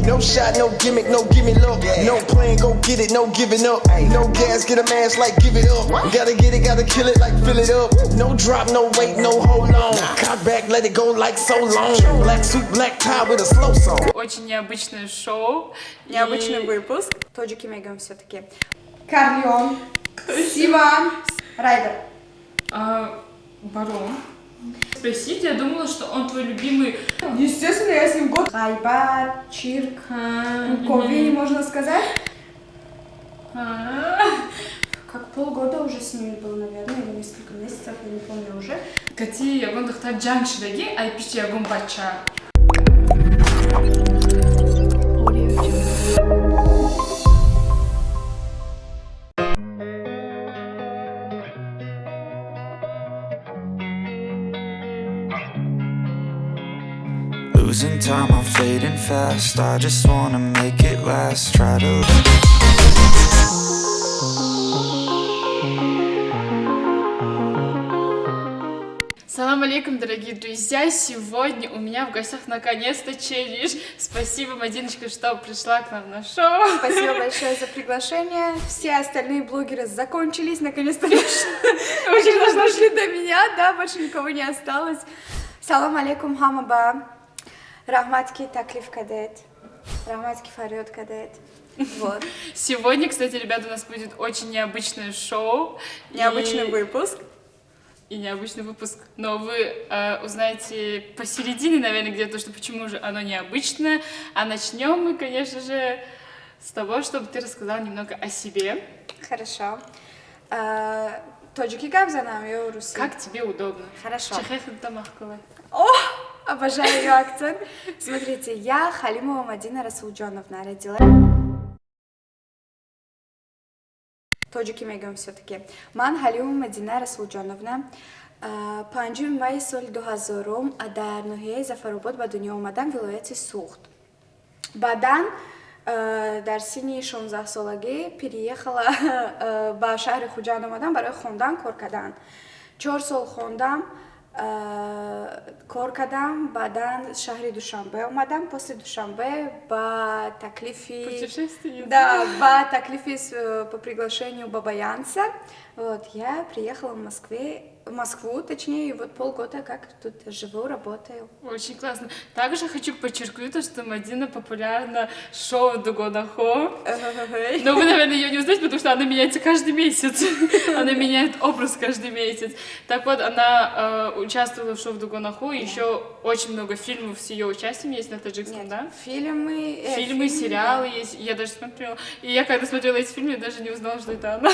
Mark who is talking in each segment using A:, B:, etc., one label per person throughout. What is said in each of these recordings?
A: No shot, no gimmick, no gimme look. No plan, go get it, no giving up. No gas, get a mask like give it up. Gotta get it, gotta kill it like fill it up. No drop, no wait, no hold on. Cock back, let it go like so long. Black suit, black tie with a slow song.
B: Очень необычное шоу.
C: Необычный выпуск. Тоджики Меган все-таки. Карлион, Сиван, Райдер.
B: Барон. Спросить, я думала, что он твой любимый.
C: Естественно, я с ним год. Хайбат, Чирк, Ковини, можно сказать. Как полгода уже с ними был, наверное, или несколько месяцев, я не помню уже.
B: Кати, ягон дохта джанкшидаги, айпишти ягон бача.
D: Losing time, I'm fading fast. I just wanna make it last. Try to.
B: Салам алейкум, дорогие друзья! Сегодня у меня в гостях наконец-то Чериш. Спасибо, Мадиночка, что пришла к нам на шоу.
C: Спасибо большое за приглашение. Все остальные блогеры закончились, наконец-то дошли до меня, да, больше никого не осталось. Салам алейкум, хамаба. Рахматки таклиф кадет. Рахматки фарёд кадет. Вот.
B: Сегодня, кстати, ребята, у нас будет очень необычное шоу.
C: Необычный выпуск.
B: И необычный выпуск. Но вы узнаете посередине, наверное, где-то, что почему же оно необычное. А начнем мы, конечно же, с того, чтобы ты рассказала немного о себе.
C: Хорошо. Тоджики габзанам, руси.
B: Как тебе удобно?
C: Хорошо. О, обожаю ее акцент. Смотрите, я Халимова Мадина Расулджоновна родилась. Тоджики Меган все-таки. Ман Халимова Мадина Расулджоновна. 5 май соли 2000 дар ноҳияи Зафаробод ба дунё омадам, вилояти Суғд. Баъдан дар синни 16 солагӣ переехала ба шаҳри Хуҷанд омадам барои хондан, кор кардан. 4 сол хондам, кор кардам, баъдан шаҳри Душанбе омадам. После Душанбе ба таклифи... Да, по таклифи по приглашению бабаянца. Вот, я приехала в Москву, точнее, и вот полгода как тут живу, работаю.
B: Очень классно. Также хочу подчеркнуть, что Мадина популярна в шоу Дугонахо. Но вы, наверное, ее не узнаете, потому что она меняется каждый месяц. Она меняет образ каждый месяц. Так вот, она участвовала в шоу Дугонахо, и еще очень много фильмов с ее участием есть на таджикском, да?
C: Фильмы,
B: сериалы есть. Я даже смотрела. И я когда смотрела эти фильмы, даже не узнала, что это она.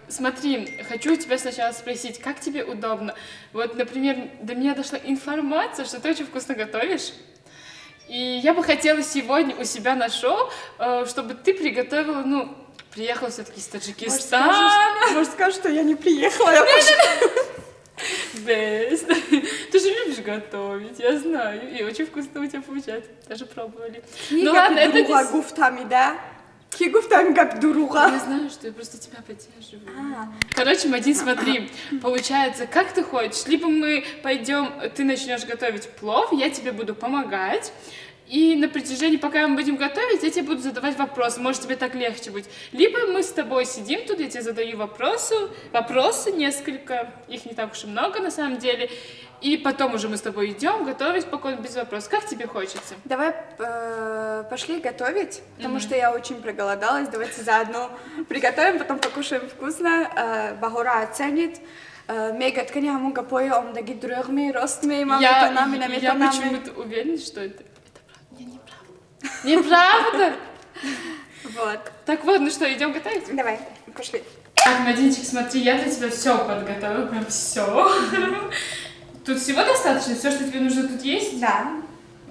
B: Смотри, хочу у тебя сначала спросить, как тебе удобно? Вот, например, до меня дошла информация, что ты очень вкусно готовишь. И я бы хотела сегодня у себя на шоу, чтобы ты приготовила, приехала все-таки из Таджикистана.
C: Может, скажешь, что я не приехала?
B: Бест. Ты же любишь готовить, я знаю. И очень вкусно у тебя получается. Даже пробовали.
C: Ну ладно, это не... гуфтами, да? Я
B: знаю, что я просто тебя поддерживаю. Короче, Мадин, смотри, получается, как ты хочешь, либо мы пойдем, ты начнешь готовить плов, я тебе буду помогать, и на протяжении, пока мы будем готовить, я тебе буду задавать вопросы, может, тебе так легче будет. Либо мы с тобой сидим тут, я тебе задаю вопросы несколько, их не так уж и много на самом деле, и потом уже мы с тобой идем готовить спокойно, без вопросов. Как тебе хочется?
C: Давай пошли готовить, потому что я очень проголодалась. Давайте заодно приготовим, потом покушаем вкусно. Багора оценит. Мега ткани хамун гапои омдаги дрёгми, ростми, маме
B: Я почему-то уверена, что это неправда. Неправда?
C: Вот.
B: Так вот, ну что, идем готовить?
C: Давай, пошли.
B: Так, Мадинчик, смотри, я для тебя все подготовила, прям все. Тут всего достаточно? Все, что тебе нужно, тут есть?
C: Да.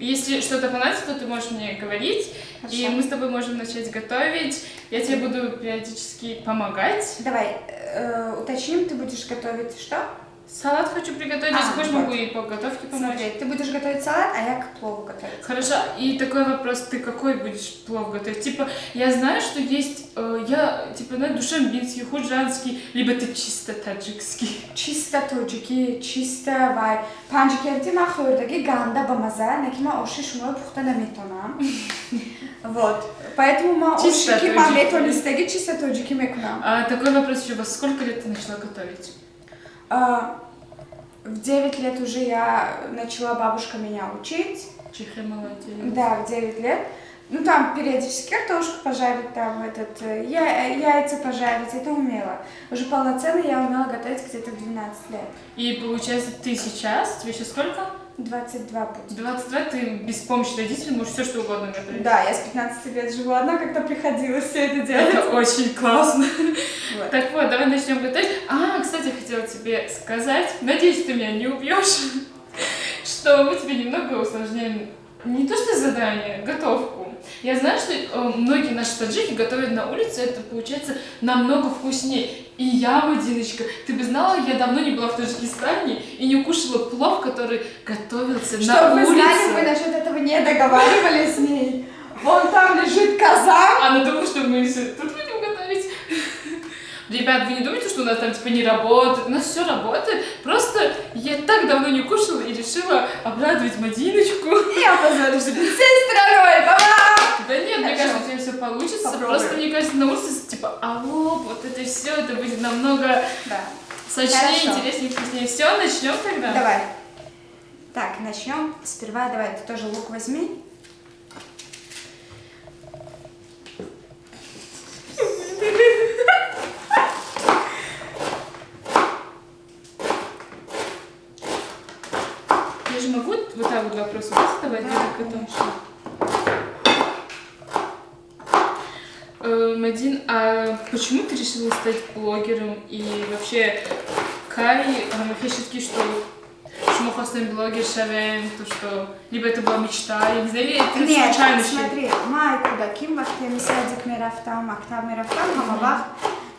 B: Если что-то понадобится, то ты можешь мне говорить,
C: Хорошо.
B: И мы с тобой можем начать готовить. Я тебе буду периодически помогать.
C: Давай, уточним, ты будешь готовить что?
B: Салат хочу приготовить, если хочешь, могу и по готовке помочь.
C: Смотри, ты будешь готовить салат, а я к плову готовить.
B: Хорошо, и такой вопрос, ты какой будешь плов готовить? Типа, я знаю, что есть, душанбинский, худжанский, либо ты чисто таджикский.
C: Чисто тоджики, чисто вай. Панжикерти ма хӯрдаги ганда ба маза, неки ма оши шуморо пухта наметонам. Вот. Поэтому
B: Чисто
C: ушики
B: тоджики.
C: маме то листеги чисто тоджики мекна.
B: Такой вопрос еще. Во сколько лет ты начала готовить?
C: В 9 лет уже я начала бабушка меня учить.
B: Чиха молодец.
C: Да, в 9 лет. Ну, там периодически картошку пожарить, там яйца пожарить, это умела. Уже полноценно я умела готовить где-то в 12 лет.
B: И получается, ты сейчас, тебе сейчас сколько?
C: 22 будет.
B: 22, ты без помощи родителей можешь все что угодно готовить.
C: Да, я с 15 лет живу одна, когда приходилось все это делать.
B: Это очень классно.
C: Вот.
B: Так вот, давай начнем готовить. Кстати, хотела тебе сказать, надеюсь, ты меня не убьешь, что мы тебе немного усложняем не то что задание, готовку. Я знаю, что многие наши таджики готовят на улице, это получается намного вкуснее. И я, Мадиночка, ты бы знала, я давно не была в Таджикистане и не кушала плов, который готовился на
C: Что вы
B: улице.
C: знали, мы насчет этого не договаривались с ней. Вон там лежит казан.
B: Она думала, что мы тут будем готовить. Ребят, вы не думаете, что у нас там типа не работает? У нас все работает. Просто я так давно не кушала и решила обрадовать Мадиночку.
C: Я опозорюсь перед всей страной, мама!
B: Да нет, мне кажется, у тебя все получится.
C: Попробуем.
B: Просто мне кажется, на улице типа, вот это все, это будет намного
C: Да.
B: сочнее,
C: Хорошо.
B: интереснее, вкуснее. Все, начнем тогда.
C: Давай. Так, начнем. Сперва давай ты тоже лук возьми.
B: Я же могу вот так вот вопросы задавать?
C: Да,
B: Я так это- Мадин, а почему ты решила стать блогером? И вообще, Кай, все-таки что шмухостный блогер Шавен, то что либо это была мечта, я не знаю, или это
C: Нет,
B: случайно.
C: смотри, майку даким вахтем садик мерафтам, актав мерафтам, хамавах,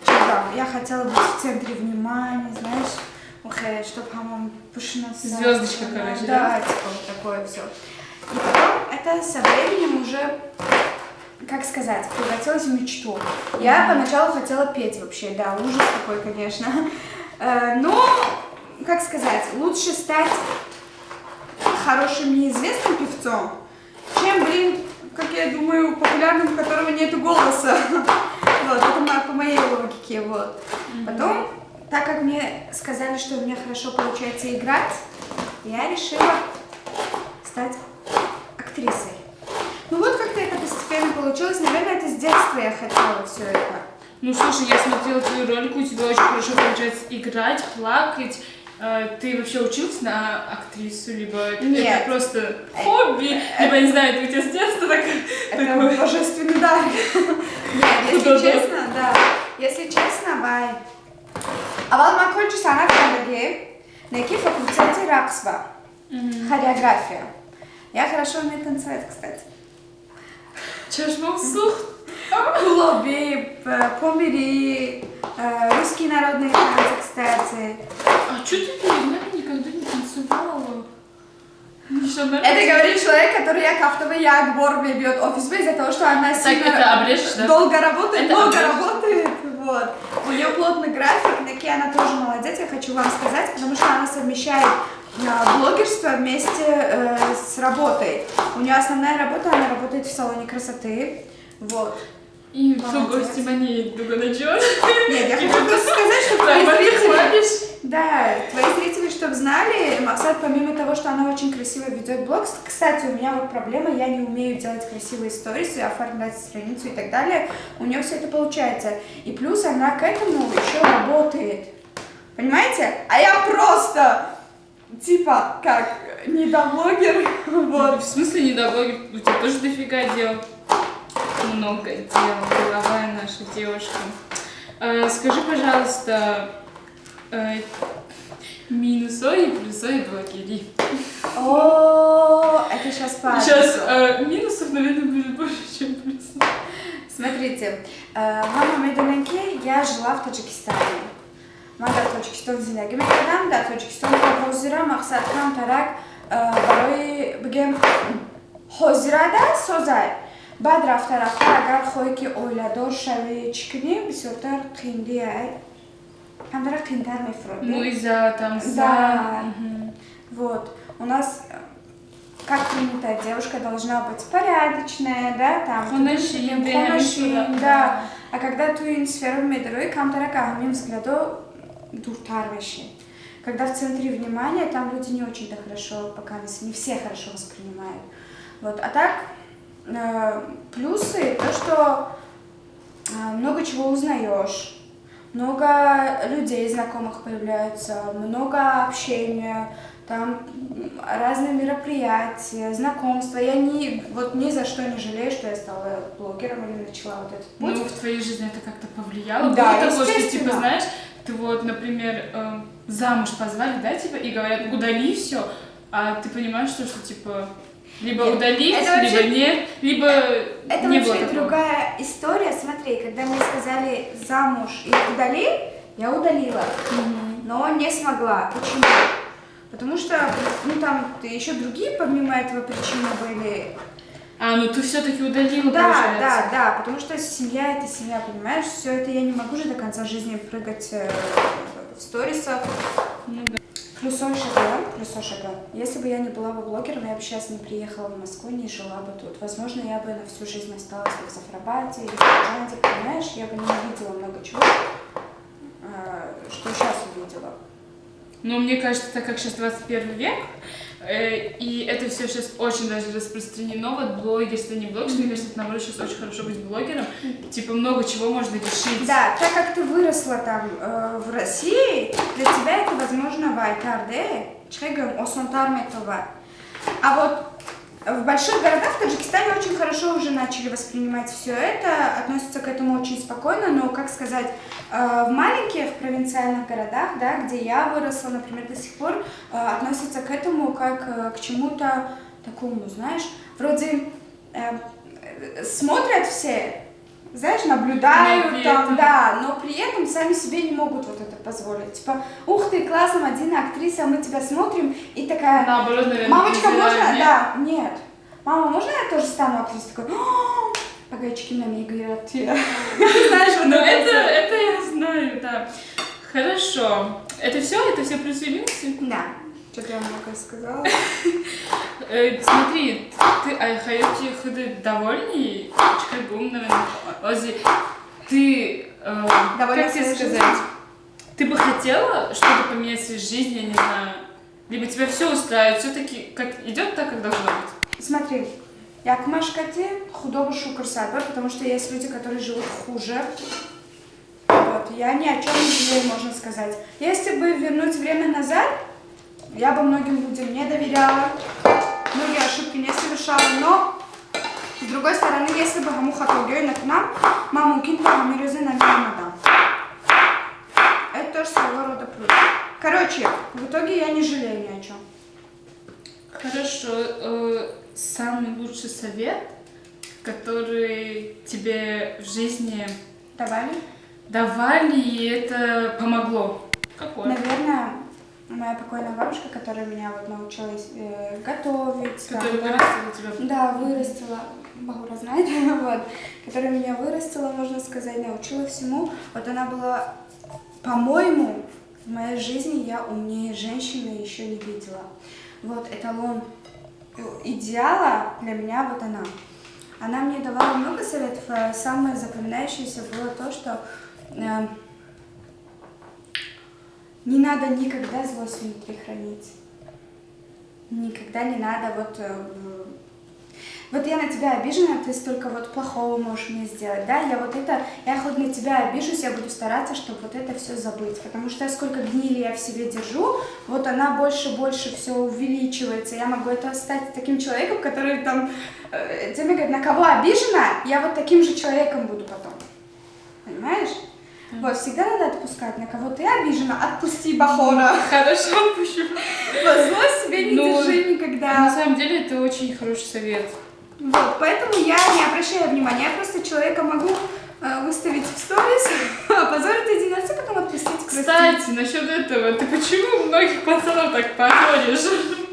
C: чудам. Я хотела быть в центре внимания, знаешь, чтобы хамам пушился.
B: Звездочка, короче,
C: да? Да, типа вот такое все. И потом это со временем уже, как сказать, превратилось в мечту. Я поначалу хотела петь вообще, да, ужас такой, конечно. Но, как сказать, лучше стать хорошим неизвестным певцом, чем, как я думаю, популярным, у которого нету голоса. Вот, это по моей логике, вот. Потом, так как мне сказали, что у меня хорошо получается играть, я решила стать актрисой. Ну вот как-то это постепенно получилось. Наверное, это с детства я хотела все это.
B: Ну слушай, я смотрела твою ролик, у тебя очень хорошо получается играть, плакать. Ты вообще училась на актрису, либо
C: Нет.
B: это просто хобби, либо, не знаю, это у тебя с детства
C: Это божественный дар. Нет, если честно, да. Если честно, бай. Авал макольчи санат кандаге, неки факультете раксва, хореография. Я хорошо умею танцевать, кстати.
B: Чашмал сух.
C: Клоби, помери, русские народные танцы, кстати.
B: А что ты перед нами никогда не танцевала?
C: Это говорит человек, который я кафтовый як борме бьет офис из-за того, что она
B: Так,
C: сильно
B: это обрежешь, да?
C: долго работает,
B: Это
C: много
B: обрежешь.
C: работает. Вот. У нее плотный график, Наки она тоже молодец, я хочу вам сказать, потому что она совмещает блогерство вместе с работой. У нее основная работа, она работает в салоне красоты. Вот.
B: И в гости манеет дугоначон.
C: Нет, я хочу просто сказать, что твои зрители... Да, твои зрители, чтобы знали, Максат, помимо того, что она очень красиво ведет блог, кстати, у меня вот проблема, я не умею делать красивые сторисы, оформлять страницу и так далее, у нее все это получается. И плюс она к этому еще работает. Понимаете? А я просто, типа, как, недоблогер, вот.
B: В смысле недоблогер? У тебя тоже дофига дел. Много дел, деловая наша девушка. Скажи, пожалуйста, минусой и плюсой блогери.
C: О, это сейчас пара.
B: Сейчас минусов, наверное, будет больше, чем плюсов.
C: Смотрите, мама Медоненке, я жила в Таджикистане. Мама в Таджикистан зиндагӣ мекардам, дар Таджикистон ҳозира мақсадҳам тарак барои бигем ҳозирада созай. Баъд рафта агар хоҳӣ ки оиладор шавӣ чӣ кунӣ бисёртар қиндия ҳамдара қиндтар мефуроди.
B: Ну из-за там
C: Да. Вот. У нас как принято, девушка должна быть порядочная, да, там,
B: Хонашин,
C: да. А когда ты инсферу медрой, камтарака, мим взгляду, дуртарващи. Когда в центре внимания, там люди не очень-то хорошо показываются, не все хорошо воспринимают. Вот. А так, плюсы, то, что много чего узнаешь, много людей знакомых появляются, много общения, там разные мероприятия, знакомства. Я ни за что не жалею, что я стала блогером или начала вот этот путь.
B: Ну, в твоей жизни это как-то повлияло?
C: Да,
B: было такое, что,
C: естественно.
B: типа, знаешь, ты вот, например, замуж позвали, да, типа, и говорят, удали все, а ты понимаешь, что типа, либо
C: Нет,
B: удалить,
C: это вообще-
B: либо нет, либо
C: Это
B: не было
C: вообще
B: такого.
C: другая история. Смотри, когда мы сказали замуж и удали, я удалила, но не смогла. Почему? Потому что, ну там еще другие помимо этого причины были.
B: А, ну ты все-таки удалила,
C: Да,
B: получается.
C: да, потому что семья это семья, понимаешь? Все это я не могу же до конца жизни прыгать в сторисах.
B: Ну да.
C: Плюсом шага. Если бы я не была бы блогером, я бы сейчас не приехала в Москву, не жила бы тут. Возможно, я бы на всю жизнь осталась в Зафрабате или в Джанде, понимаешь? Я бы не увидела много чего, что сейчас увидела.
B: Ну, мне кажется, так как сейчас 21 век, и это все сейчас очень даже распространено, вот блогерство, не блогерство, мне кажется, это, наоборот, сейчас очень хорошо быть блогером, типа много чего можно решить.
C: Да, так как ты выросла там в России, для тебя это возможно вайтарде, чхегам осонтарметова. А вот в больших городах, в Таджикистане очень хорошо уже начали воспринимать все это, относятся к этому очень спокойно, но, как сказать, в маленьких провинциальных городах, да, где я выросла, например, до сих пор, относятся к этому как к чему-то такому, знаешь, вроде смотрят все, знаешь, наблюдают там, да, но при этом сами себе не могут вот это позволить. Типа, ух ты, классно, Мадина, актриса, мы тебя смотрим, и такая,
B: Наоборот, наверное,
C: мамочка,
B: призывают,
C: можно?
B: нет?
C: Да, нет. Мама, можно я тоже стану актрисой? Такой, погайчики на меня говорят, знаешь, вот
B: Ну, это я знаю, да. Хорошо. Это все плюсы и минусы?
C: Да. Что-то я много сказала.
B: Смотри, ты hayatı хыды довольный, чкагум, наверное, Ози, ты,
C: Довольна
B: как тебе
C: своей
B: сказать,
C: жизнью?
B: ты бы хотела что-то поменять в своей жизни, я не знаю, либо тебя все устраивает, все-таки как идет так, как должно быть?
C: Смотри, я к Машкате худого шукр садбар, потому что есть люди, которые живут хуже. Вот, я ни о чем не жалею, можно сказать. Если бы вернуть время назад, я бы многим людям не доверяла, многие ошибки не совершала, но с другой стороны, если бы хаму хатогёй на нам, маму кинь хамирёзы на мамада. Это тоже своего рода плюс. Короче, в итоге я не жалею ни о чем.
B: Хорошо. Самый лучший совет, который тебе в жизни давали, и это помогло? Какой?
C: Наверное, моя покойная бабушка, которая меня вот научилась готовить.
B: Которая
C: там,
B: вырастила тебя?
C: Да, вырастила, Бахура знает, вот, которая меня вырастила, можно сказать, научила всему. Вот она была, по-моему, в моей жизни я умнее женщины еще не видела. Вот эталон идеала для меня вот она. Она мне давала много советов, а самое запоминающееся было то, что не надо никогда злость внутри хранить. Никогда не надо вот я на тебя обижена, ты столько вот плохого можешь мне сделать, да, я хоть на тебя обижусь, я буду стараться, чтобы вот это все забыть, потому что сколько гнили я в себе держу, вот она больше все увеличивается, я могу стать таким человеком, который там, тебе говорит, на кого обижена, я вот таким же человеком буду потом, понимаешь? Вот, всегда надо отпускать, на кого ты обижена, отпусти, Бахора.
B: Хорошо, отпущу.
C: Вот, злость себе не держи никогда.
B: На самом деле это очень хороший совет.
C: Вот, поэтому я не обращаю внимания, я просто человека могу выставить в сторис, опозорить один раз, а потом отпустить к
B: Кстати, насчет этого, ты почему многих пацанов так походишь?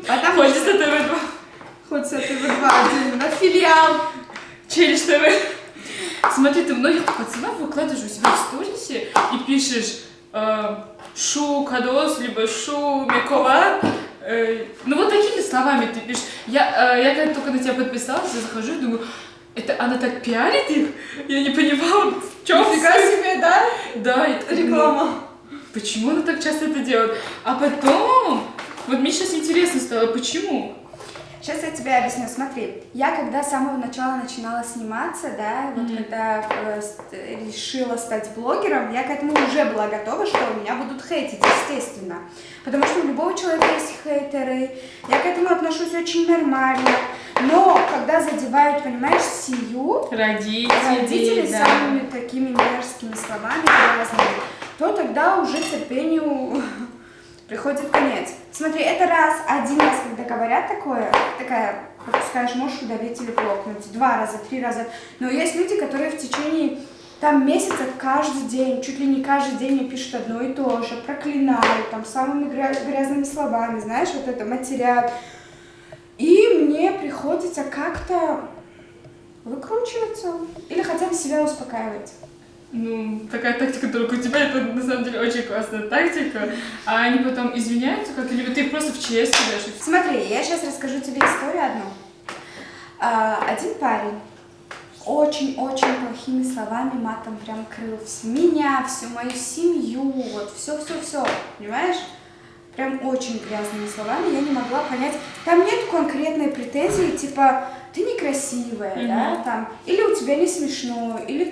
C: Потому
B: Хоть
C: что-
B: с ТВ2.
C: Хоть с ТВ2 на филиал.
B: Челюсть ТВ. Смотри, ты многих пацанов выкладываешь у себя в сторисе и пишешь шу кадос, либо шу мекова, Ну вот такими словами ты пишешь. Я когда только на тебя подписалась, я захожу и думаю, это она так пиарит их? Я не понимала, в чем
C: Нифига себе, да?
B: Да, и такая,
C: Реклама.
B: почему она так часто это делает? А потом, вот мне сейчас интересно стало, почему?
C: Сейчас я тебе объясню. Смотри, я когда с самого начала начинала сниматься, да, вот когда решила стать блогером, я к этому уже была готова, что меня будут хейтить, естественно. Потому что у любого человека есть хейтеры, я к этому отношусь очень нормально. Но когда задевают, понимаешь, семью, родители
B: да.
C: самыми такими мерзкими словами разными, то тогда уже терпению приходит конец. Смотри, это один раз, когда говорят такая, пропускаешь, можешь удавить или блокнуть, 2 раза, 3 раза. Но есть люди, которые в течение месяца каждый день, чуть ли не каждый день мне пишут одно и то же, проклинают, самыми грязными словами, знаешь, вот это матерят. И мне приходится как-то выкручиваться или хотя бы себя успокаивать.
B: Ну, такая тактика только у тебя, это на самом деле очень классная тактика. А они потом извиняются как-то, либо ты их просто в честь даешь?
C: Смотри, я сейчас расскажу тебе историю одну. Один парень очень-очень плохими словами, матом прям крыл меня, всю мою семью, вот все-все-все, понимаешь? Прям очень грязными словами, я не могла понять. Там нет конкретной претензии, типа, ты некрасивая, да, или у тебя не смешно, или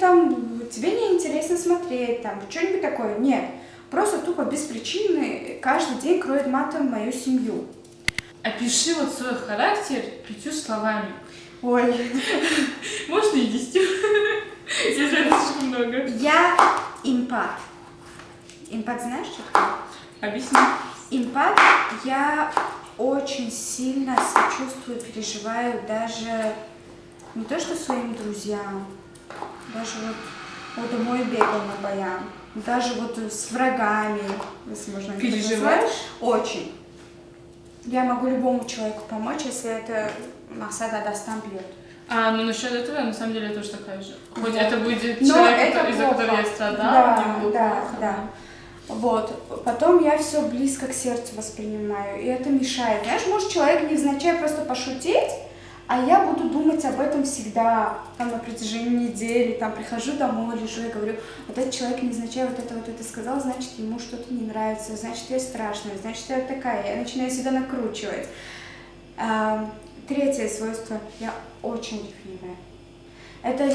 C: тебе не интересно смотреть, что-нибудь такое. Нет, просто тупо без причины каждый день кроет матом мою семью.
B: Опиши вот свой характер 5 словами.
C: Ой.
B: Можно и 10. Если это слишком много.
C: Я эмпат. Эмпат знаешь, что такое?
B: Объясни.
C: Эмпат, я очень сильно сочувствую, переживаю даже не то что своим друзьям, даже вот домой бегал на баян, даже вот с врагами, если можно это так назвать. Очень. Я могу любому человеку помочь, если это Масад Адастан бьет.
B: Ну насчет этого, на самом деле, я тоже такая же. Хоть
C: Вот.
B: это будет
C: Но
B: человек,
C: это
B: из-за
C: плохо.
B: которого я страдала,
C: Да. Вот. Потом я все близко к сердцу воспринимаю, и это мешает. Знаешь, может человек невзначай просто пошутить, а я буду думать об этом всегда, на протяжении недели, прихожу домой, лежу и говорю, вот этот человек невзначай вот это сказал, значит, ему что-то не нравится, значит, я страшная, значит, я такая, я начинаю себя накручивать. Третье свойство, я очень ревнивая. Это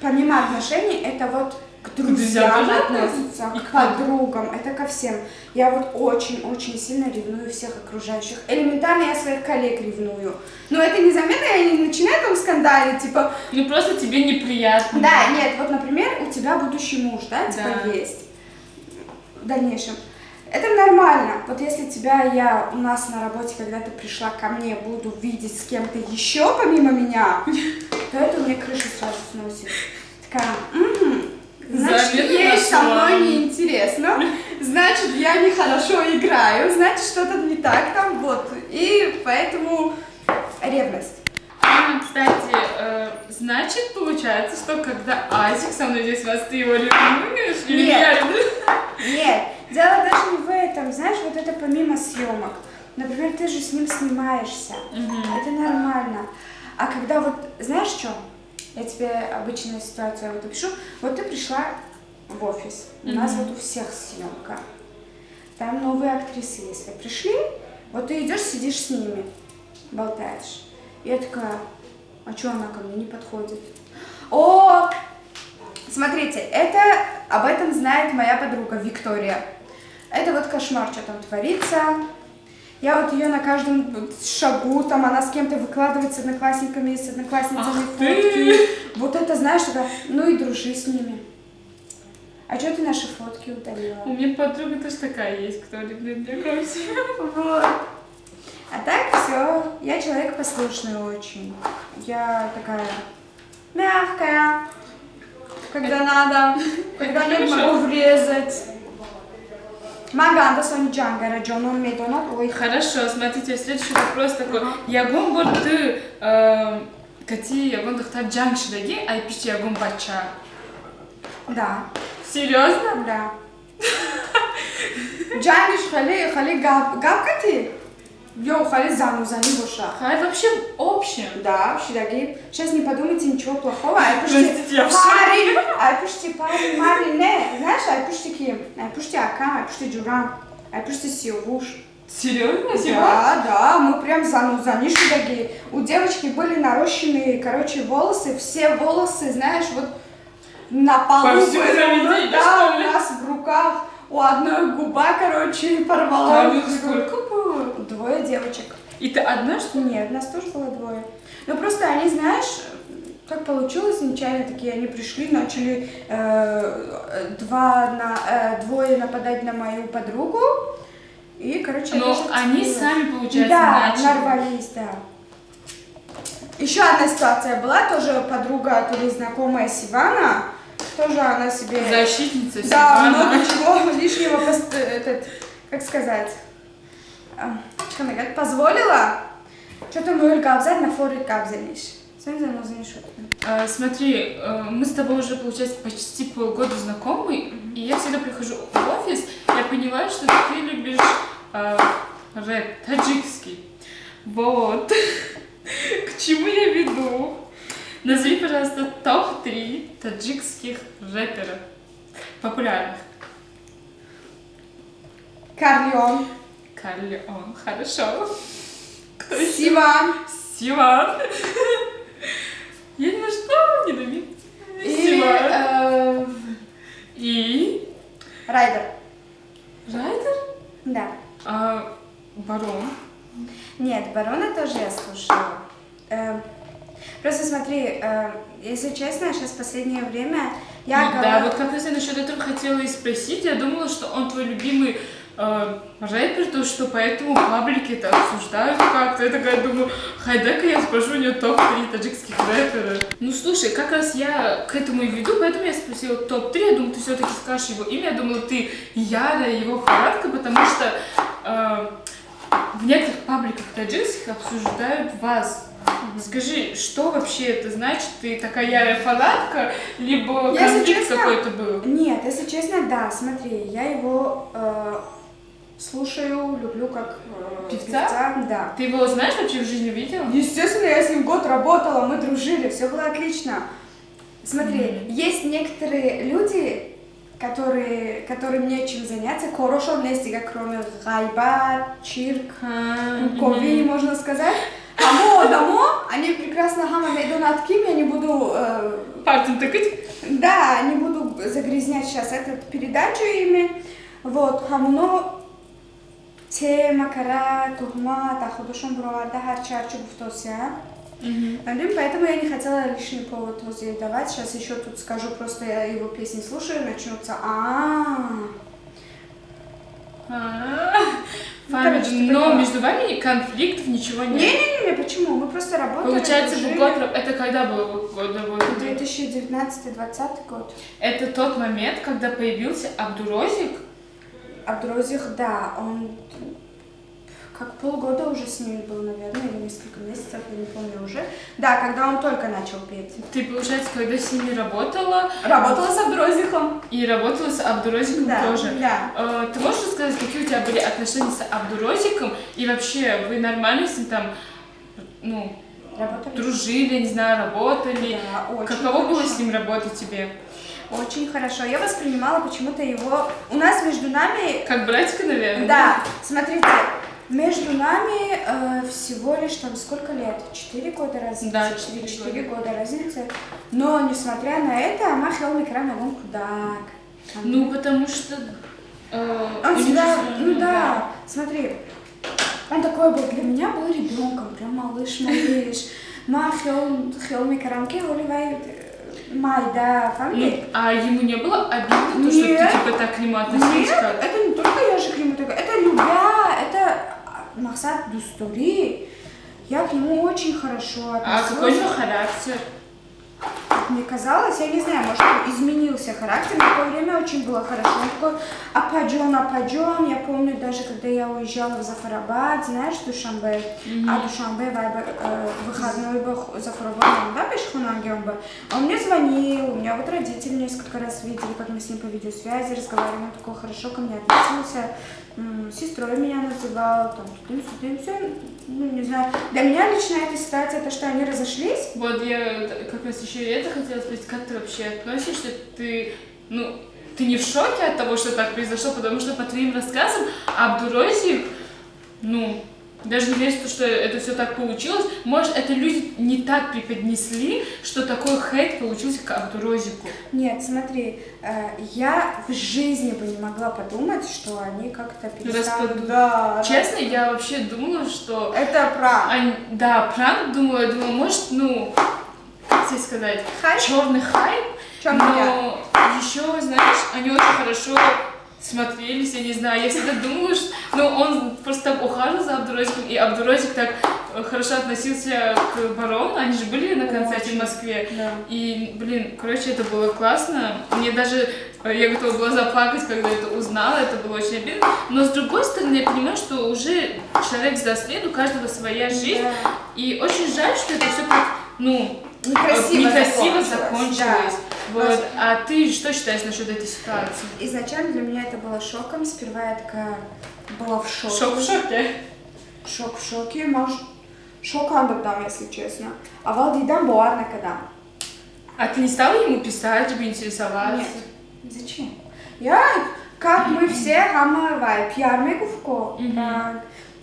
C: помимо отношений, это вот к друзьям относится, к подругам, это ко всем. Я вот очень-очень сильно ревную всех окружающих. Элементарно я своих коллег ревную. Но это незаметно, я не начинаю скандалить, типа...
B: Ну просто тебе неприятно.
C: Да, нет, вот, например, у тебя будущий муж, да, есть в дальнейшем. Это нормально. Вот если я у нас на работе, когда ты пришла ко мне, буду видеть с кем-то еще помимо меня, то это у меня крышу сразу сносит. Такая, значит, ей со мной неинтересно, значит, я нехорошо играю, значит, что-то не так вот. И поэтому ревность.
B: Кстати, значит, получается, что когда Азик со мной здесь вас, ты его ревнуешь? Или я ревную?
C: Нет, дело даже не в этом, знаешь, вот это помимо съемок. Например, ты же с ним снимаешься, это нормально. А когда вот, знаешь что, я тебе обычная ситуация вот опишу. Вот ты пришла в офис, у нас вот у всех съемка. Там новые актрисы, если пришли, вот ты идешь, сидишь с ними, болтаешь. И я такая, а что она ко мне не подходит? О, смотрите, об этом знает моя подруга Виктория. Это вот кошмар, что там творится. Я вот ее на каждом шагу, она с кем-то выкладывает, с одноклассниками, с одноклассницами фотки. Вот это, знаешь, ну и дружи с ними. А что ты наши фотки удалила?
B: У меня подруга тоже такая есть, кто ревнует меня ко всем.
C: Вот. А так все, я человек послушный очень. Я такая мягкая, когда надо, когда нет, могу врезать. Маганда Сонджанга, Раджонон Медонат, ой.
B: Хорошо, смотрите, следующий вопрос такой. Ягон борты, кати ягон дохта джангшидаги, а пиши ягон бача.
C: Да. Йоу, хали занузани боша.
B: Хай вообще в общем.
C: Да, вообще такие. Сейчас не подумайте ничего плохого.
B: Простите, я в
C: парень, айпушти парень, Мари, не. Знаешь, айпушти ким? Айпушти Акам, айпушти Джурам, айпушти Сиовуш.
B: Серьезно?
C: Да, мы прям заниши такие. У девочки были нарощенные, короче, волосы, все волосы, знаешь, вот на полу
B: всему заведению,
C: да,
B: что
C: у
B: ли?
C: нас в руках. У одной губа, короче, порвала.
B: А у них сколько было?
C: 2 девочек.
B: И ты одна, что ли?
C: Нет, нас тоже было 2. Ну просто они, знаешь, как получилось нечаянно, такие они пришли, начали 2 нападать на мою подругу. И, короче,
B: Но
C: я
B: они
C: зацепилась.
B: сами, получается,
C: Да,
B: начали.
C: нарвались, да. Еще одна ситуация была, тоже подруга, то ли знакомая Сивана, тоже она себе...
B: Защитница
C: Да,
B: Сивана.
C: много чего лишнего, как сказать, позволила. Что-то мы габзать на форе габзаниш.
B: Смотри, мы с тобой уже, получается, почти полгода знакомы, и я всегда прихожу в офис, я понимаю, что ты любишь рэп таджикский. Вот. К чему я веду? Назови, пожалуйста, топ-3 таджикских рэперов популярных.
C: Карлион.
B: Карлион, хорошо. Кто еще?
C: Сиван.
B: Сиван. Я ни на что не намек. Сиван. И?
C: Райдер.
B: Райдер?
C: Да.
B: Барон.
C: Нет, Барона тоже я слушала. Просто смотри, если честно, сейчас в последнее время я
B: Да, вот как раз я насчет этого хотела и спросить. Я думала, что он твой любимый рэпер, то что поэтому паблики это обсуждают как-то. Я такая думаю, хайда-ка я спрошу у нее топ-3 таджикских рэперов. Ну слушай, как раз я к этому и веду, поэтому я спросила топ-3. Я думаю, ты все-таки скажешь его имя. Я думала, ты Яра, его фанатка, потому что в некоторых пабликах таджикских обсуждают вас. Скажи, что вообще это значит? Ты такая ярая фанатка, либо конфликт какой-то был?
C: Нет, если честно, да, смотри, я его слушаю, люблю как
B: Певца?
C: Да.
B: Ты его знаешь вообще в жизни видела?
C: Естественно, я с ним год работала, мы дружили, все было отлично. Смотри, есть некоторые люди, которым нечем заняться, хорошо вместе, как кроме гайбат, чирк, кови, можно сказать. Они прекрасно хама найдут над кем, я не буду...
B: Пальцем тыкать?
C: Да, не буду загрязнять сейчас эту передачу ими. Вот, хамуно те макара, тухма, тахудушум броварда, харчарчу буфтося. Поэтому я не хотела лишний повод вот давать. Сейчас еще тут скажу, просто я его песни слушаю, начнутся
B: Но между вами конфликтов ничего нет?
C: Не-не-не, почему? Мы просто работали.
B: Получается, это когда был год работы?
C: 2019-2020 год.
B: Это тот момент, когда появился Абдурозик?
C: Абдурозик, да, он как полгода уже с ними был, наверное, или несколько месяцев, я не помню уже. Да, когда он только начал петь.
B: Ты, получается, когда с ними работала?
C: Работала с Абдурозиком.
B: И работала с Абдурозиком тоже?
C: Да.
B: Ты можешь рассказать, какие у тебя были отношения с Абдурозиком? И вообще, вы нормально с ним там,
C: работали?
B: Дружили, не знаю, работали?
C: Да, очень
B: Каково
C: хорошо.
B: было с ним работать тебе?
C: Очень хорошо. Я воспринимала почему-то его... У нас между нами...
B: Как братика, наверное?
C: Да, смотрите, между нами всего лишь там сколько лет? 4 года разницы?
B: Да,
C: 4 года разницы. Но, несмотря на это, Махел Микрам он кудак.
B: Ну, потому что...
C: Он всегда... Да, смотри. Он такой был, для меня был ребенком, прям малыш. Махел Микрам, Кеоливай... да, фамилия.
B: А ему не было обидно, то, что ты типа так к нему относилась?
C: Нет, это не только я же к нему такая, это любя, это Махсат Дустури. Я к нему очень хорошо относилась.
B: А какой у него характер?
C: мне казалось, я не знаю, может, изменился характер, но в то время очень было хорошо. Он такой ападжон. Я помню даже, когда я уезжала в Зафарабад, знаешь, Душанбе, а Душанбе выходной был Зафарабад, да, пешехонагион был. Он мне звонил, у меня вот родители несколько раз видели, как мы с ним по видеосвязи разговаривали, он такой хорошо ко мне относился. Сестрой меня называл, там, тудым-сюдым, все, ну, не знаю. Для меня лично эта ситуация, то, что они разошлись.
B: Вот я как раз еще и это хотела спросить, как ты вообще относишься? Ты не в шоке от того, что так произошло, потому что по твоим рассказам Абдурозик, даже не верится, что это все так получилось. Может, это люди не так преподнесли, что такой хейт получился к Абдурозику?
C: Нет, смотри, я в жизни бы не могла подумать, что они как-то перестанут. Да,
B: честно, я вообще думала, что...
C: Это пранк.
B: Да, пранк, думаю, может, как тебе сказать, черный хайп, но еще, знаешь, они очень хорошо смотрелись, я не знаю, я всегда думала, что он просто так ухаживал за Абдурозиком, и Абдурозик так хорошо относился к Барону, они же были на концерте в Москве,
C: да.
B: И, короче, это было классно, мне даже, я готова была заплакать, когда это узнала, это было очень обидно, но с другой стороны, я понимаю, что уже человек взрослеет, у каждого своя жизнь, да. И очень жаль, что это все так, некрасиво закончилось. Да. Вот. А ты что считаешь насчет этой ситуации?
C: Изначально для меня это было шоком. Сперва я такая была в шоке.
B: Шок в шоке?
C: Шок в шоке. Может, шокандырдам, если честно. А валдидам буарнакадам.
B: А ты не стала ему писать, чтобы интересоваться?
C: Нет. Зачем? Я, как мы все, хамавай, пьярмекувко.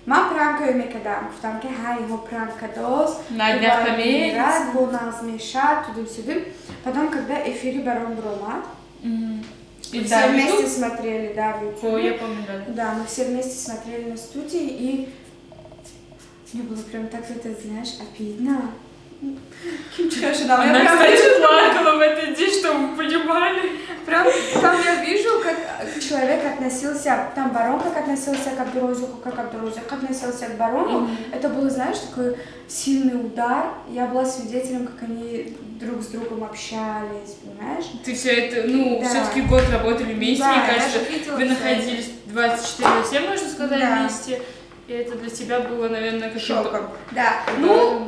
C: Ма пранкаю мекадам, гуфтам ки ҳай его пранкадоз,
B: на днях померится,
C: бо назмешат, тудым-сюдым. Потом, когда эфири Барон Бромат, все вместе смотрели, да, в YouTube.
B: О, я помню, да.
C: Да, мы все вместе смотрели на студии, и мне было прям так, это, знаешь, обидно.
B: Она, кстати, плакала в этот день, чтобы вы понимали.
C: Прям там я вижу, как человек относился, там Барон как относился к Абдурозику, как Абдурозик относился к Барону. Это был, знаешь, такой сильный удар. Я была свидетелем, как они друг с другом общались, понимаешь?
B: Ты все это, все-таки год работали вместе,
C: да,
B: мне кажется, вы находились 24/7, можно сказать, да. Вместе. И это для тебя было, наверное, как
C: шоком. Да.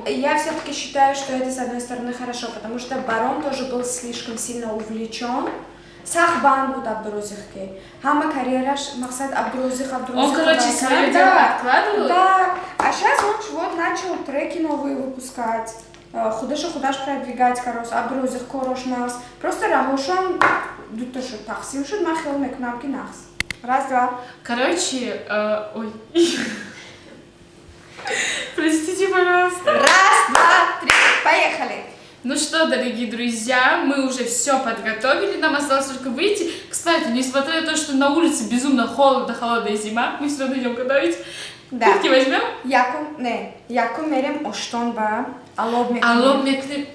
C: Я все-таки считаю, что это, с одной стороны, хорошо, потому что Барон тоже был слишком сильно увлечен. Сахбан будет Абдурозихке. Хама карьераш, Максат Абдурозих.
B: Он, короче, свое дело откладывал?
C: Да. А сейчас он начал треки новые выпускать. Худаш продвигать, Абдурозих, Корош, Нас. Просто Рахушан, дутошу таксим, шуд махил мекнамки Нас. Раз, два.
B: Короче, ой. Простите, пожалуйста.
C: Раз, два, три. Поехали.
B: Ну что, дорогие друзья, мы уже все подготовили, нам осталось только выйти. Кстати, несмотря на то, что на улице безумно холодная зима, мы все равно идем готовить.
C: Да.
B: Куртки возьмем?
C: Якум мерем оштон ба, алоб
B: мекнем.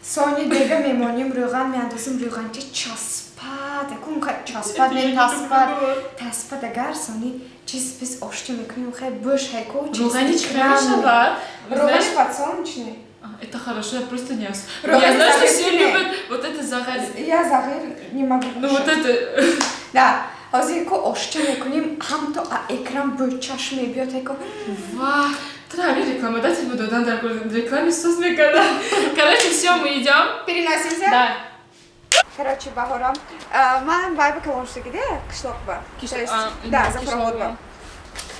C: Сони дега мемоним рюган, миандасым рюганче часпад. Якум часпад, не таспад агар, сони чиз без ошти мекнем, хай буш хайко, чиз
B: рюганич хорошо,
C: рюганич подсолнечный.
B: Это хорошо, я просто не ос. Я знаю, что все любят вот это загар.
C: Я загар не могу.
B: Вот это.
C: Да. А зико ошти мекнем, хамто экран бучаш мебиот хайко.
B: Ва. Трави рекламодатель буду, да, рекламе сосника, Короче, все, мы идем.
C: Переносимся?
B: Да.
C: Короче, Бахорам. Мам вайба калонши где? Кишлокба. Да, Зафароводба.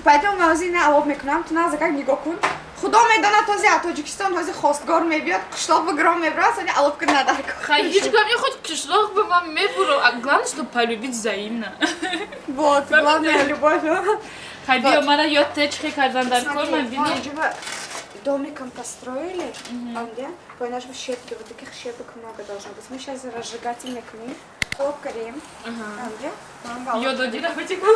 C: Поэтому мы узина алоб мекнем, тuna закак нигокун. Худоме дана този Таджикистан този хостгор мебиот, кишлокба гром мебрас, они алобка надарко.
B: Ходить ко мне хоть кишлокба мам мебуру, а главное, чтобы полюбить взаимно.
C: Вот, главное любовь.
B: Хайби омара йод течхи кардандар корма бини.
C: Домиком построили, а где? По нашему щепке, вот таких щепок много должно быть. Мы сейчас разжигательный книг, хлопкаем. А где?
B: Йод один потекло.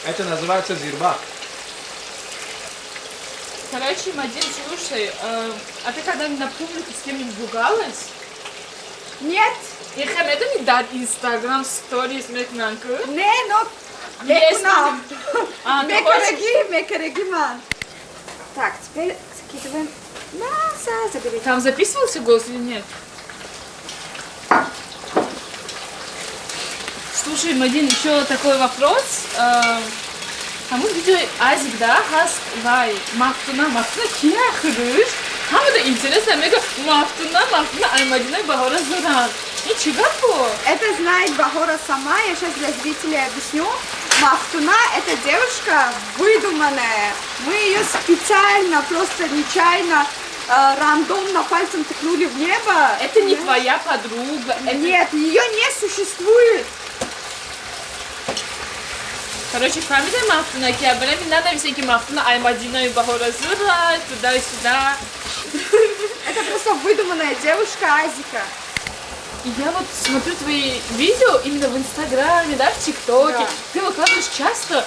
E: Это называется зирба.
B: Короче, Мадин, слушай, а ты когда-нибудь на публике с кем-нибудь ругалась?
C: Нет.
B: Я это не дать Инстаграм, сторис, мекнанку.
C: Не, но
B: Есть.
C: нам.
B: А, ты хочешь?
C: Мекареги, ман. Так, теперь закидываем мясо, заберите.
B: Там записывался голос или нет? Слушай, Мадин, еще такой вопрос. Hamur video azıcık daha var. Maftuna kiyahırış. Ama da интересно, мега мафтуна аймадина бахора зуран. Ничего по.
C: Это знает Бахора сама, я сейчас для зрителей объясню. Мафтуна — это девушка выдуманная. Мы ее специально, просто нечаянно, рандомно пальцем ткнули в небо.
B: Это не твоя подруга.
C: Нет, ее не существует.
B: Короче, фамилия Мафтуна, Киабеле, мне надо всякие Мафтуна, Аймадина и Бахора Зура, туда и сюда.
C: Это просто выдуманная девушка Азика.
B: И я вот смотрю твои видео именно в Инстаграме, да, в ТикТоке.
C: Да.
B: Ты выкладываешь часто,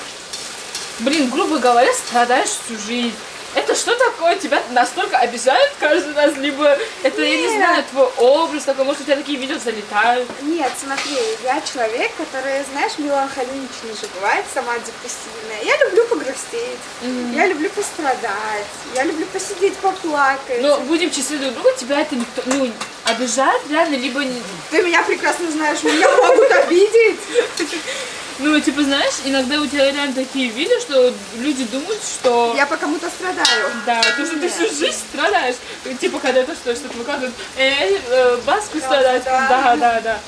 B: блин, грубо говоря, страдаешь всю жизнь. Это что такое? Тебя настолько обижают каждый раз? Либо это, я не знаю, твой образ такой, может, у тебя такие видео залетают?
C: Нет, смотри, я человек, который, знаешь, меланхоличный же бывает, сама депрессивная. Я люблю погрустить, я люблю пострадать, я люблю посидеть, поплакать.
B: Но будем честны друг другу, тебя это никто, ну, обижает реально, либо...
C: Ты меня прекрасно знаешь, меня могут обидеть.
B: Ну, типа, знаешь, иногда у тебя реально такие видео, что люди думают, что...
C: Я по кому-то страдаю.
B: Да, ты всю жизнь страдаешь. Типа, когда это что-то выкладывают, баску страдать. Да.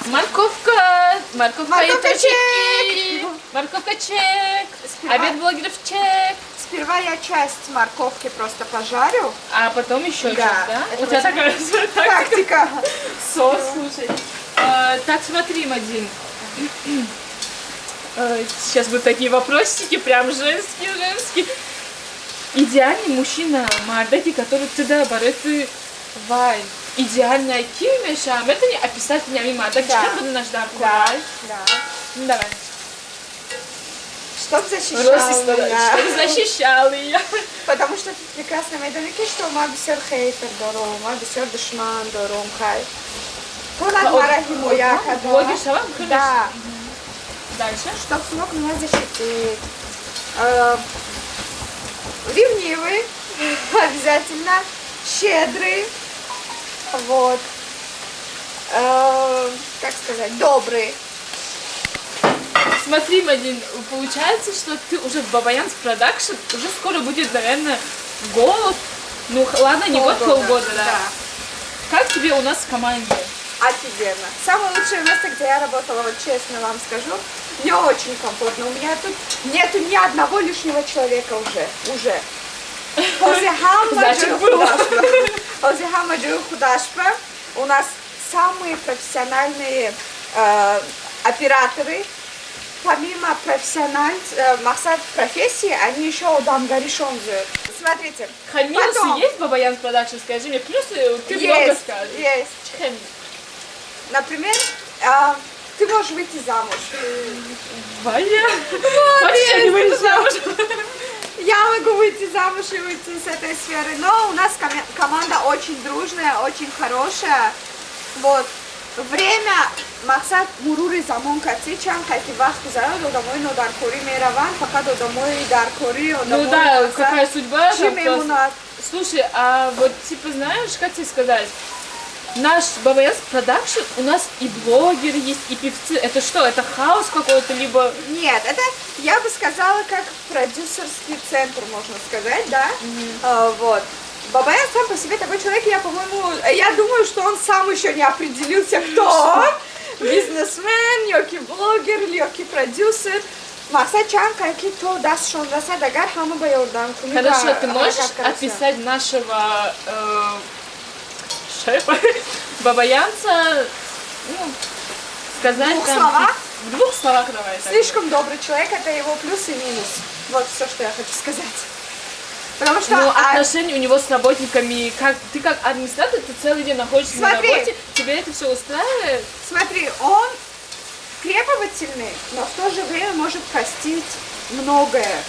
B: Морковка и точки. Морковка чек. Обед блогеров чек.
C: Сперва я часть морковки просто пожарю.
B: А потом еще
C: Да,
B: часть, да?
C: это
B: У тебя такая тактика.
C: Тактика.
B: Сос, слушай. Так, смотри, Мадин. Сейчас будут такие вопросики, прям женские. Идеальный мужчина Мардaki, который туда барыты вай. Идеальная кимеша. Это не описать меня мимо. Так что буду наш дарку?
C: Да.
B: Давай.
C: Чтоб защищал меня.
B: ее.
C: Потому что тут прекрасно майданки, что ма бисер хейтер дором, ма бисер душман дором, хай. Полад марахи моя кадо.
B: Блогер Шавам?
C: Да.
B: Дальше.
C: Чтоб смог меня защитить. Ревнивый, обязательно. Щедрый. Вот. Как сказать, добрый.
B: Смотри, Мадин, получается, что ты уже в Бабаянс Продакшн, уже скоро будет, наверное, год. Ну, ладно, не год, полгода, да. Как тебе у нас в команде?
C: Офигенно. Самое лучшее место, где я работала, вот честно вам скажу. Мне очень комфортно. У меня тут нету ни одного лишнего человека уже.
B: Значит, было.
C: У нас самые профессиональные операторы. Помимо мақсат профессии, они еще удам горишонзы. Смотрите.
B: Минусы есть в Бабаянс Продакшн, скажи мне, плюсы ты много скажешь.
C: Есть. Например, ты можешь выйти замуж.
B: Ваня, вообще не выйти замуж.
C: Я могу выйти замуж и выйти с этой сферы, но у нас команда очень дружная, очень хорошая. Вот. Время мақсад мурури замон катичам, кайки вақт гузарад, одамои нодаркорӣ мераванд, фақат одамои даркорӣ,
B: Ну да, какая судьба.
C: Чӣ мемонад?
B: Слушай, а вот типа знаешь, как тебе сказать? Наш Бабаянс Продакшн, у нас и блогеры есть, и певцы. Это что, это хаос какой-то, либо...
C: Нет, это, я бы сказала, как продюсерский центр, можно сказать, да? Вот. Бабаян сам по себе такой человек, я думаю, что он сам еще не определился, кто он. Бизнесмен, йоки блогер, йоки продюсер. Мақсад чанд какие то даст шон расад, агар ҳама ба ёрдам кунӣ.
B: Хорошо, ты можешь описать нашего шефа Бабаянца, ну, сказать в двух словах давай.
C: Слишком добрый человек, это его плюс и минус. Вот все, что я хочу сказать. Потому что
B: отношения у него с работниками, ты как администратор, ты целый день находишься на работе, тебе это все устраивает?
C: Смотри, он требовательный, но в то же время может простить многое.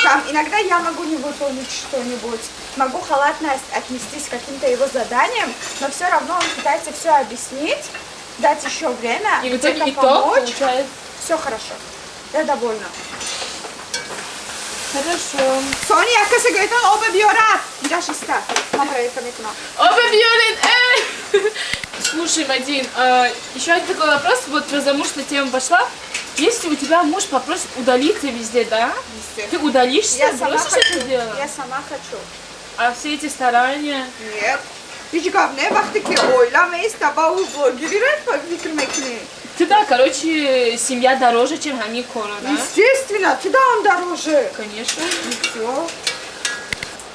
C: Там иногда я могу не выполнить что-нибудь, могу халатно отнестись к каким-то его заданиям, но все равно он пытается все объяснить, дать еще время,
B: и в итоге
C: помочь. Все хорошо. Я довольна.
B: Хорошо.
C: Соня, якасы гөйтөн оба биёрат. Инҷа шиста. Ман проверка мекунам.
B: Оба Виолин, Слушай, Мадин, еще один такой вопрос, вот потому что тема пошла. Если у тебя муж попросит удалиться везде, да?
C: Везде.
B: Ты удалишься,
C: Я сама
B: бросишь
C: хочу.
B: это дело?
C: Я сама хочу.
B: А все эти старания?
C: Нет. Ҳеҷ гап не вақте ки оилам ест таба у блогериро фикр мекунӣ.
B: Ты да, короче, семья дороже, чем они кора, да?
C: Естественно, ты да он дороже.
B: Конечно.
C: Всё.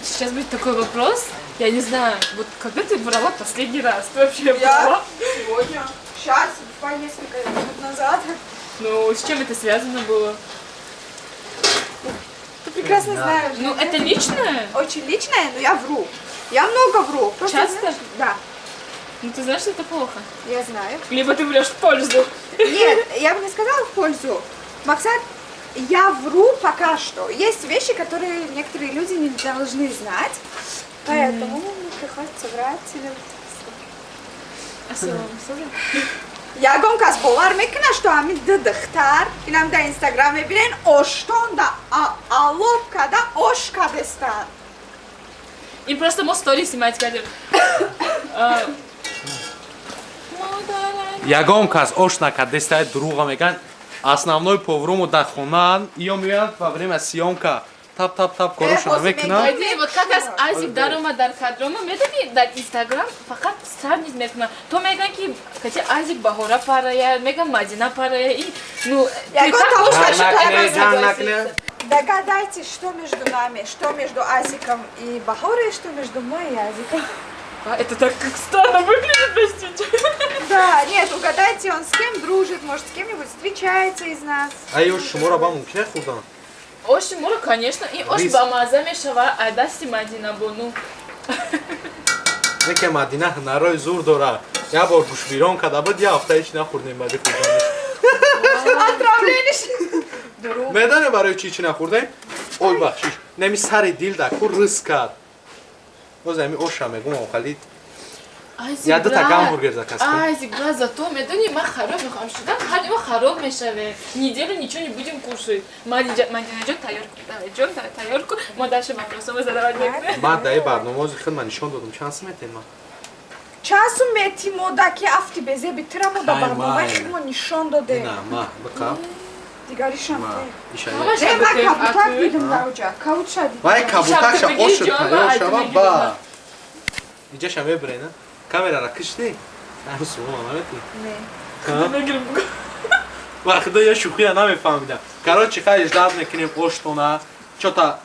B: Сейчас будет такой вопрос. Я не знаю, вот когда ты брала последний раз? Ты вообще брала?
C: Сегодня. Сейчас, буквально несколько минут назад.
B: Ну, с чем это связано было?
C: Ты прекрасно знаешь.
B: Ну, это личное?
C: Очень личное, но я вру. Я много вру. Просто,
B: Часто?
C: знаешь, да,
B: Ну, ты знаешь, что это плохо.
C: я знаю.
B: Либо ты врешь в пользу.
C: Нет, я бы не сказала в пользу. Максат, я вру пока что. Есть вещи, которые некоторые люди не должны знать. Поэтому приходится врать или... Я гонкас бовар мекуна, что ами дыдыхтар, инам да инстаграме бирен, оштон да алопка да ошка дестан.
B: Им просто мог стори снимать, Кадир.
E: Ягон кас ошнака дестает друга меган. Основной поврому да хунан. Ее мият во время съемка. Тап, корошона мекна.
B: Кадир, вот как раз Азик дарома дар кадрома, медани дар инстаграм фақат сравнить мекуна. То меган ки, кати Азик бахора парая, меган Мадина парая, и, ну,
C: Я
B: ты
C: готова,
B: как можешь
C: что
B: так
C: я
B: согласиться?
C: Догадайтесь, что между нами, что между Азиком и Бахорой, что между мной и Азиком.
B: А, это так как странно выглядит, простите.
C: Да, нет, угадайте, он с кем дружит, может, с кем-нибудь встречается из нас.
E: Ай, шумора ба мумкин хурдан.
B: Ош Мура, конечно, и Ош
E: Рис.
B: Бамаза мешава, а дасти Мадина бону.
E: Неке Мадина ҳунарои зур дора. Я бор гӯшбирон када буд, я ҳафта ҳеч нахӯрдем баъди хурданаш.
C: Отравленишь?
E: Медоне барои чӣ нахӯрдем? Ой бахшиш. Неми сари дил да ку рис кард. Боз ами оша мегум охалид.
B: Азик,
E: Я дута
B: брат,
E: гамбургер заказал.
B: Азик, брат, зато медони ма хароб мехам шуда, ҳалима хароб мешаве. Неделю ничего не будем кушать. Мадина ҷон тайёрку, давай, ҷон тайёрку, мо дальше вопросов задавать будем.
E: Ман даи барномази худма нишон додам. Чанд сум метем ман?
C: Часу мети мода ки афти безе битира мода
E: Хай,
C: барномаи
E: май.
C: шумо нишон доде.
E: На, ма, бақа.
C: Дигаришам
E: Ма,
C: те.
E: иша.
B: Ама
C: Не, ма
B: шабутем, а
C: кабутак
B: ты?
C: дидим даоҷа. Кауча дидим.
E: Вай кабуташа
B: Шабта бигир,
E: ошо
B: ҷон,
E: тайёр
B: ай,
E: шава
B: бигир,
E: ба. Иҷаша мебрена. Камерара кишти. Ам сумо намети.
C: Не.
E: Вақта я шухия намефаҳмидам. Короче, хай ждат мекунем оштона. Чота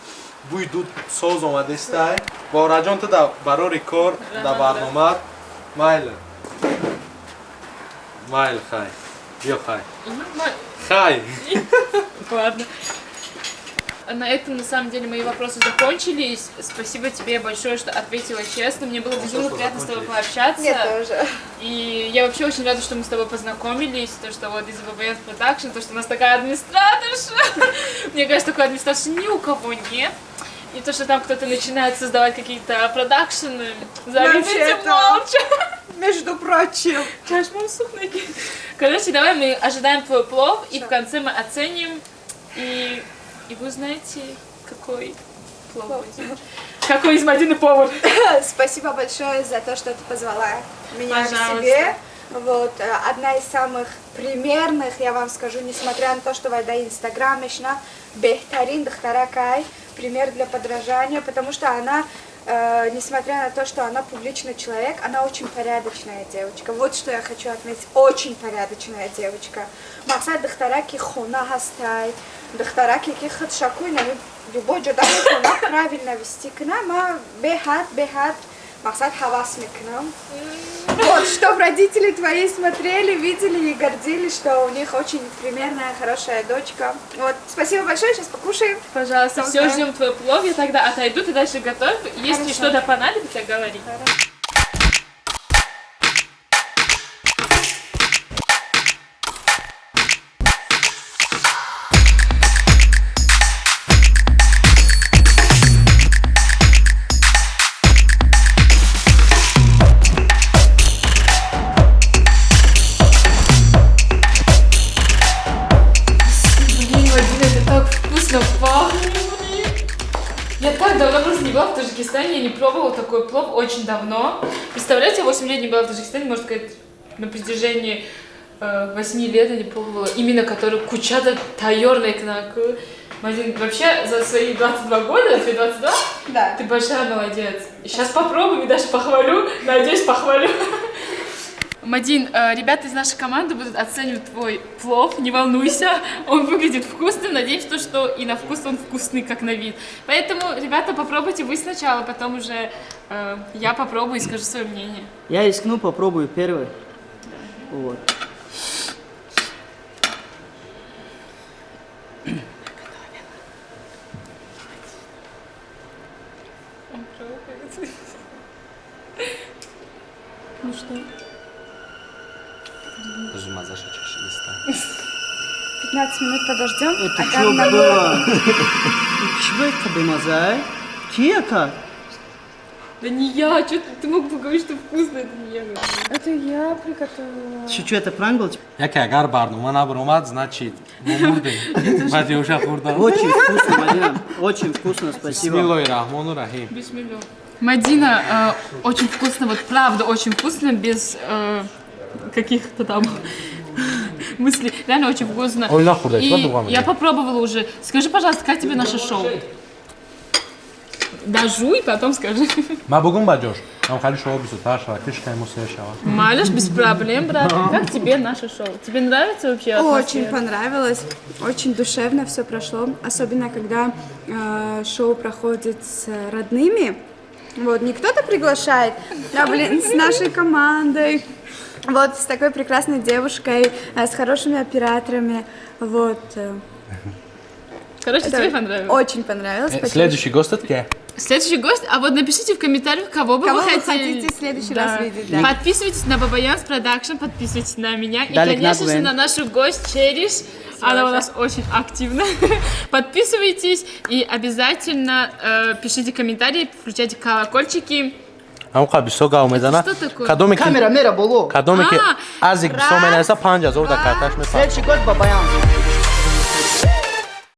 E: бӯи дуд соз омадестай. Бораҷон ту да барори кор да барномат. Майли. Майли хай. Биё хай. Хай.
B: Ладно. На этом, на самом деле, мои вопросы закончились. Спасибо тебе большое, что ответила честно. Мне было безумно приятно с тобой пообщаться.
C: Мне тоже.
B: И я вообще очень рада, что мы с тобой познакомились. То, что вот из ВВС Production, то, что у нас такая администраторша. Мне кажется, такой администрации ни у кого нет. И то, что там кто-то начинает создавать какие-то продакшены, завидуйте
C: Вообще-то.
B: молча.
C: Между прочим.
B: Чаш, мам, сухненький. Короче, давай мы ожидаем твой плов, и в конце мы оценим, и вы узнаете, какой плов будет. Какой из Мадины повар.
C: Спасибо большое за то, что ты позвала меня к
B: Пожалуйста.
C: себе. Вот, одна из самых примерных, я вам скажу, несмотря на то, что вайда инстаграмешна, бехтарин дахтаракай, пример для подражания, потому что она, несмотря на то, что она публичный человек, она очень порядочная девочка. Вот что я хочу отметить, очень порядочная девочка. Максат дахтараки хона хастай, дахтараки кихат шакуй, любой джода правильно вести к нам, а бехат, Максат хавас мекнам. Вот, чтоб родители твои смотрели, видели и гордились, что у них очень примерная, хорошая дочка. Вот, спасибо большое, сейчас покушаем.
B: Пожалуйста, все, ждем твой плов. Я тогда отойду, ты дальше готовь. Если
C: Хорошо.
B: что-то понадобится, говори. Таджикистане, я не пробовала такой плов очень давно. Представляете, я 8 лет не была в Таджикистане, можно сказать, на протяжении 8 лет я не пробовала. Именно который кучата тайорный кнак. Мадин, вообще за свои 22 года, тебе 22?
C: Да.
B: Ты большая молодец. Сейчас попробуем и даже похвалю. Надеюсь, похвалю. Мадин, ребята из нашей команды будут оценивать твой плов, не волнуйся, он выглядит вкусным, надеемся, что и на вкус он вкусный, как на вид. Поэтому, ребята, попробуйте вы сначала, потом уже я попробую и скажу свое мнение.
F: Я рискну, попробую первый. Вот.
B: Ну что?
C: 15 минут подождем.
F: Это
C: а
F: что
C: там нам-
F: было? Чего это бемаза? Кия как?
B: Да не я, что ты мог бы говорить, что вкусно, это не я говорю.
C: Это я приготовила.
F: Что это пранк был?
E: Яке агар барнома набромад, значит, мурден. Мати уша хурда.
F: Очень вкусно, Мадина. Очень вкусно, спасибо.
E: Бисмиллахи рахману рахим.
B: Бисмилля. Мадина, очень вкусно, вот правда очень вкусно, без каких-то там мыслей. Реально очень вкусно.
E: Ой, нахуй, дай,
B: И
E: ладно, вам
B: я
E: иди.
B: попробовала уже. Скажи, пожалуйста, как тебе наше шоу? Да жуй, потом скажи.
E: Ма бугун баджош. Ам хали шоу бису таша, кишка ему сешава.
B: Малыш, без проблем, брат. Как тебе наше шоу? Тебе нравится вообще
C: Очень
B: атмосфера?
C: понравилось, очень душевно все прошло, особенно когда шоу проходит с родными. Вот, не кто-то приглашает, а, блин, с нашей командой, вот, с такой прекрасной девушкой, с хорошими операторами, вот.
B: Короче,
C: Это
B: тебе понравилось.
C: Очень понравилось. спасибо.
E: Следующий гость это ке?
B: Следующий гость, а вот напишите в комментариях, кого бы
C: Кого
B: вы
C: вы
B: хотели.
C: хотите в следующий
B: Да.
C: раз видеть, да.
B: Подписывайтесь на Бабаянс Продакшн, подписывайтесь на меня и,
F: Далек
B: конечно же,
F: Нагвен.
B: на нашу гость Чериш. Она у нас очень активна. Подписывайтесь и обязательно пишите комментарии, включайте колокольчики.
E: Ам ха бисо гаумедана.
B: Это что такое?
E: Кадоме ки
F: Камера, мера, боло.
E: Кадоме ки
B: А,
E: азик бисо менеса панҷа зор да карташ мефа.
F: Следующий год Бабаян.